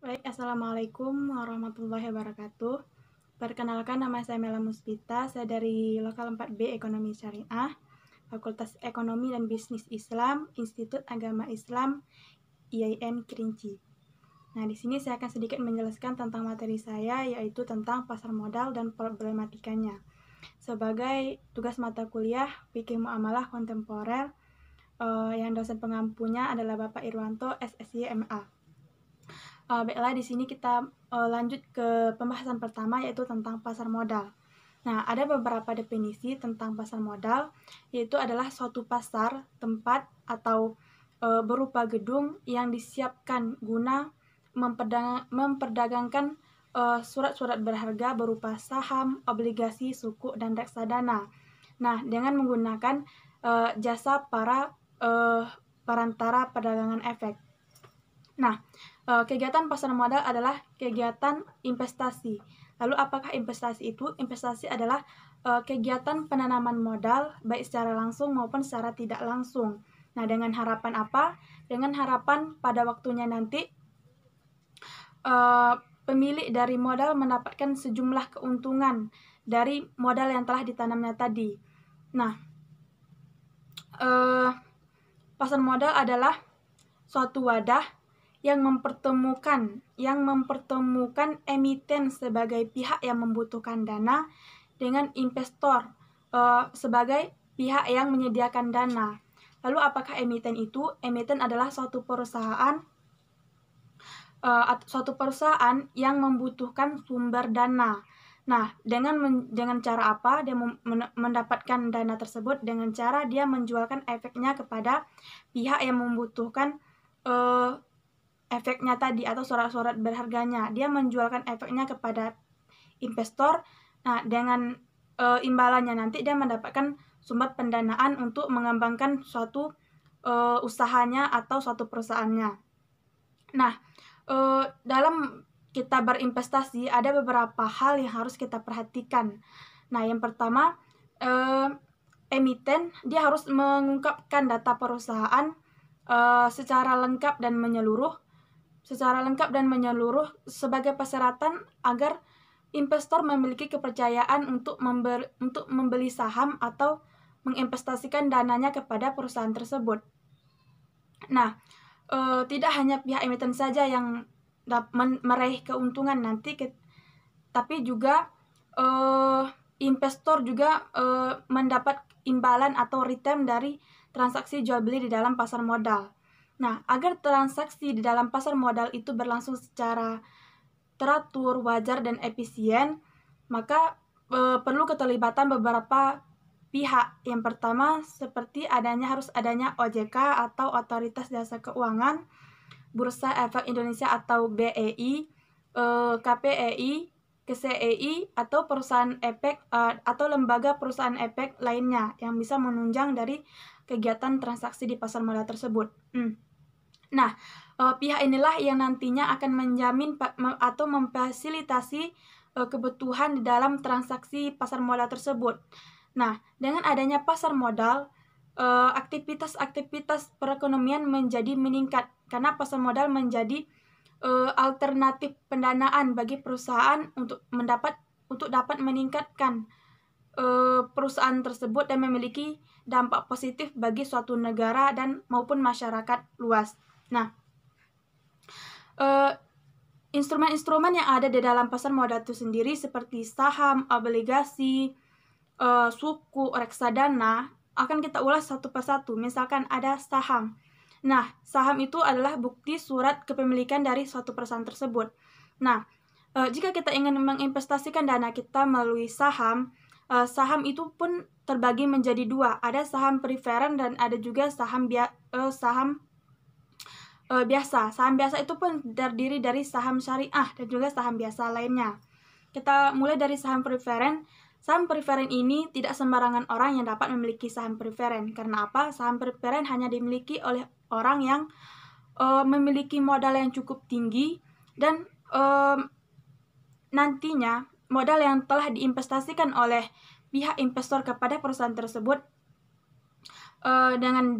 Baik, Assalamualaikum warahmatullahi wabarakatuh. Perkenalkan, nama saya Mela Muspita, saya dari Lokal 4B Ekonomi Syariah, Fakultas Ekonomi dan Bisnis Islam, Institut Agama Islam, IAIN Kerinci. Nah, di sini saya akan sedikit menjelaskan tentang materi saya, yaitu tentang pasar modal dan problematikanya. Sebagai tugas mata kuliah Fikih Muamalah Kontemporer, yang dosen pengampunya adalah Bapak Irwanto, SSY MA. Baiklah, di sini kita lanjut ke pembahasan pertama, yaitu tentang pasar modal. Nah, ada beberapa definisi tentang pasar modal, yaitu adalah suatu pasar, tempat, atau berupa gedung yang disiapkan guna memperdagangkan surat-surat berharga berupa saham, obligasi, suku, dan reksadana. Nah, dengan menggunakan jasa para perantara perdagangan efek. Nah, kegiatan pasar modal adalah kegiatan investasi. Lalu apakah investasi itu? Investasi adalah kegiatan penanaman modal baik secara langsung maupun secara tidak langsung. Nah, dengan harapan apa? Dengan harapan pada waktunya nanti pemilik dari modal mendapatkan sejumlah keuntungan dari modal yang telah ditanamnya tadi. Nah, pasar modal adalah suatu wadah yang mempertemukan emiten sebagai pihak yang membutuhkan dana dengan investor sebagai pihak yang menyediakan dana. Lalu apakah emiten itu? Emiten adalah suatu perusahaan yang membutuhkan sumber dana. Nah, dengan cara apa dia mendapatkan dana tersebut? Dengan cara dia menjualkan efeknya kepada pihak yang membutuhkan efeknya tadi atau surat-surat berharganya. Dia menjualkan efeknya kepada investor. Nah, dengan imbalannya nanti dia mendapatkan sumber pendanaan untuk mengembangkan suatu usahanya atau suatu perusahaannya. Nah, dalam kita berinvestasi ada beberapa hal yang harus kita perhatikan. Nah, yang pertama, emiten dia harus mengungkapkan data perusahaan secara lengkap dan menyeluruh sebagai persyaratan agar investor memiliki kepercayaan untuk membeli saham atau menginvestasikan dananya kepada perusahaan tersebut. Nah, tidak hanya pihak emiten saja yang meraih keuntungan nanti, tapi juga investor juga mendapat imbalan atau return dari transaksi jual beli di dalam pasar modal. Nah, agar transaksi di dalam pasar modal itu berlangsung secara teratur, wajar, dan efisien, maka perlu keterlibatan beberapa pihak. Yang pertama, seperti harus adanya OJK atau Otoritas Jasa Keuangan, Bursa Efek Indonesia atau BEI, KPEI, KCEI, atau perusahaan efek atau lembaga perusahaan efek lainnya yang bisa menunjang dari kegiatan transaksi di pasar modal tersebut. Nah, pihak inilah yang nantinya akan menjamin atau memfasilitasi kebutuhan di dalam transaksi pasar modal tersebut. Nah, dengan adanya pasar modal, aktivitas perekonomian menjadi meningkat karena pasar modal menjadi alternatif pendanaan bagi perusahaan untuk dapat meningkatkan perusahaan tersebut dan memiliki dampak positif bagi suatu negara dan maupun masyarakat luas. Nah, instrumen-instrumen yang ada di dalam pasar modal itu sendiri seperti saham, obligasi, suku, reksadana akan kita ulas satu persatu. Misalkan ada saham. Nah, saham itu adalah bukti surat kepemilikan dari suatu perusahaan tersebut. Nah, jika kita ingin menginvestasikan dana kita melalui saham, saham itu pun terbagi menjadi dua. Ada saham preferen dan ada juga saham biasa. Saham biasa itu pun terdiri dari saham syariah dan juga saham biasa lainnya. Kita mulai dari saham preferen. Saham preferen ini tidak sembarangan orang yang dapat memiliki saham preferen. Karena apa? Saham preferen hanya dimiliki oleh orang yang memiliki modal yang cukup tinggi dan nantinya modal yang telah diinvestasikan oleh pihak investor kepada perusahaan tersebut dengan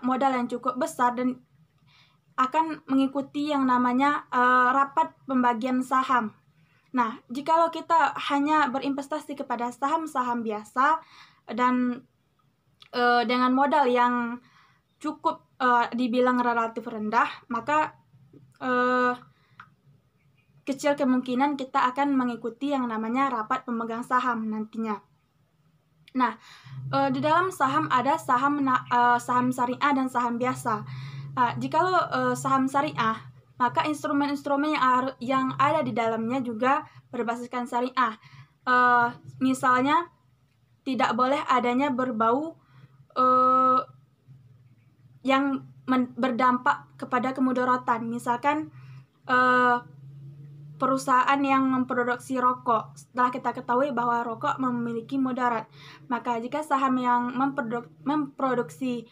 modal yang cukup besar dan akan mengikuti yang namanya rapat pembagian saham. Nah, jikalau kita hanya berinvestasi kepada saham-saham biasa dan dengan modal yang cukup dibilang relatif rendah, maka kecil kemungkinan kita akan mengikuti yang namanya rapat pemegang saham nantinya. Nah, di dalam saham ada saham syariah dan saham biasa. Jikalau saham syariah, maka instrumen-instrumen yang ada di dalamnya juga berbasiskan syariah. Misalnya, tidak boleh adanya berbau yang berdampak kepada kemudaratan. Misalkan perusahaan yang memproduksi rokok, setelah kita ketahui bahwa rokok memiliki mudarat, maka jika saham yang memproduksi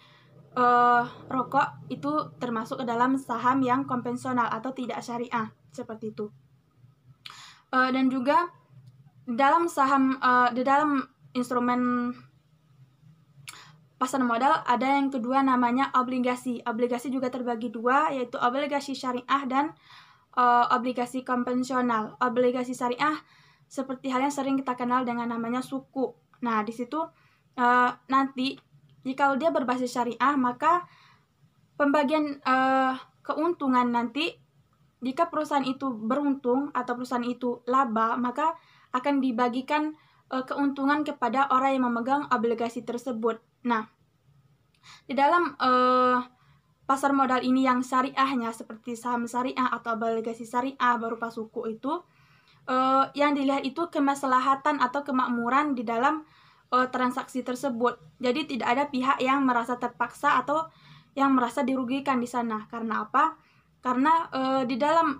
rokok itu termasuk ke dalam saham yang konvensional atau tidak syariah, seperti itu. Dan juga dalam saham, di dalam instrumen pasar modal ada yang kedua namanya obligasi. Obligasi juga terbagi dua, yaitu obligasi syariah dan obligasi konvensional. Obligasi syariah seperti hal yang sering kita kenal dengan namanya suku. Nah, di situ nanti jika dia berbasis syariah, maka pembagian keuntungan nanti jika perusahaan itu beruntung atau perusahaan itu laba, maka akan dibagikan keuntungan kepada orang yang memegang obligasi tersebut. Nah, di dalam pasar modal ini yang syariahnya seperti saham syariah atau obligasi syariah berupa suku itu, yang dilihat itu kemaslahatan atau kemakmuran di dalam transaksi tersebut. Jadi tidak ada pihak yang merasa terpaksa atau yang merasa dirugikan di sana. Karena apa? Karena di dalam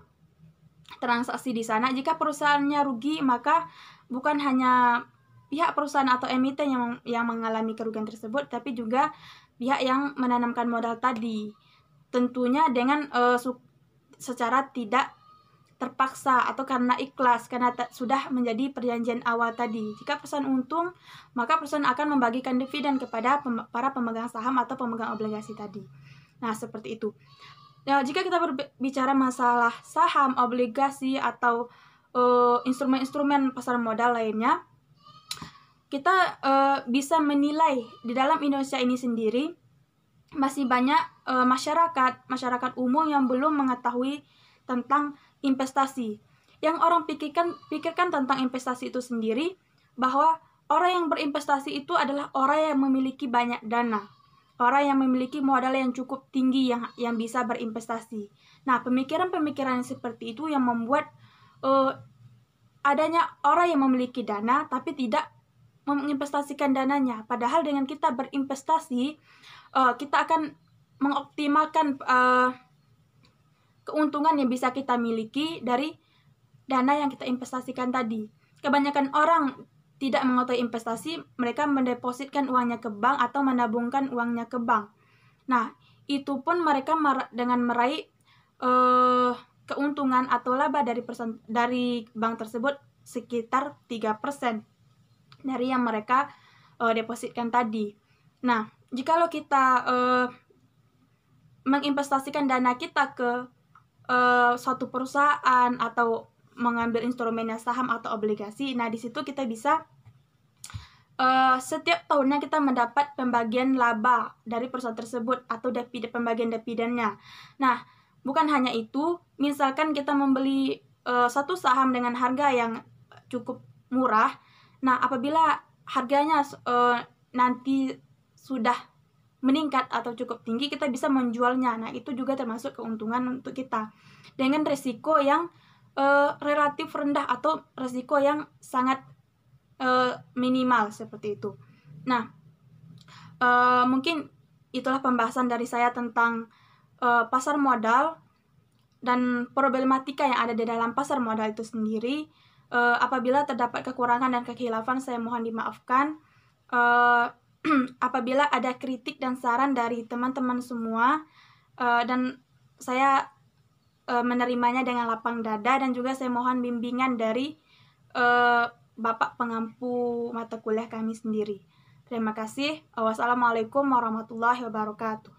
transaksi di sana, jika perusahaannya rugi, maka bukan hanya pihak perusahaan atau emiten yang mengalami kerugian tersebut, tapi juga pihak yang menanamkan modal tadi, tentunya dengan secara tidak terpaksa atau karena ikhlas, karena sudah menjadi perjanjian awal tadi. Jika perusahaan untung, maka perusahaan akan membagikan dividen kepada para pemegang saham atau pemegang obligasi tadi. Nah, seperti itu. Nah, jika kita berbicara masalah saham, obligasi, atau instrumen-instrumen pasar modal lainnya, kita bisa menilai di dalam Indonesia ini sendiri masih banyak masyarakat umum yang belum mengetahui tentang investasi. Yang orang pikirkan tentang investasi itu sendiri, bahwa orang yang berinvestasi itu adalah orang yang memiliki banyak dana, orang yang memiliki modal yang cukup tinggi yang bisa berinvestasi. Nah, pemikiran-pemikiran yang seperti itu yang membuat adanya orang yang memiliki dana tapi tidak menginvestasikan dananya. Padahal dengan kita berinvestasi, kita akan mengoptimalkan keuntungan yang bisa kita miliki dari dana yang kita investasikan tadi. Kebanyakan orang tidak mengetahui investasi, mereka mendepositkan uangnya ke bank atau menabungkan uangnya ke bank. Nah, itu pun mereka dengan meraih keuntungan atau laba dari bank tersebut sekitar 3% dari yang mereka depositkan tadi. Nah, jikalau kita menginvestasikan dana kita ke suatu perusahaan atau mengambil instrumennya saham atau obligasi, nah di situ kita bisa setiap tahunnya kita mendapat pembagian laba dari perusahaan tersebut atau pembagian dividennya. Nah, bukan hanya itu, misalkan kita membeli satu saham dengan harga yang cukup murah. Nah, apabila harganya nanti sudah meningkat atau cukup tinggi, kita bisa menjualnya. Nah, itu juga termasuk keuntungan untuk kita. Dengan resiko yang relatif rendah atau resiko yang sangat minimal, seperti itu. Nah, mungkin itulah pembahasan dari saya tentang pasar modal dan problematika yang ada di dalam pasar modal itu sendiri. Apabila terdapat kekurangan dan kekhilafan, saya mohon dimaafkan. Apabila ada kritik dan saran dari teman-teman semua, dan saya menerimanya dengan lapang dada, dan juga saya mohon bimbingan dari Bapak pengampu mata kuliah kami sendiri. Terima kasih. Wassalamualaikum warahmatullahi wabarakatuh.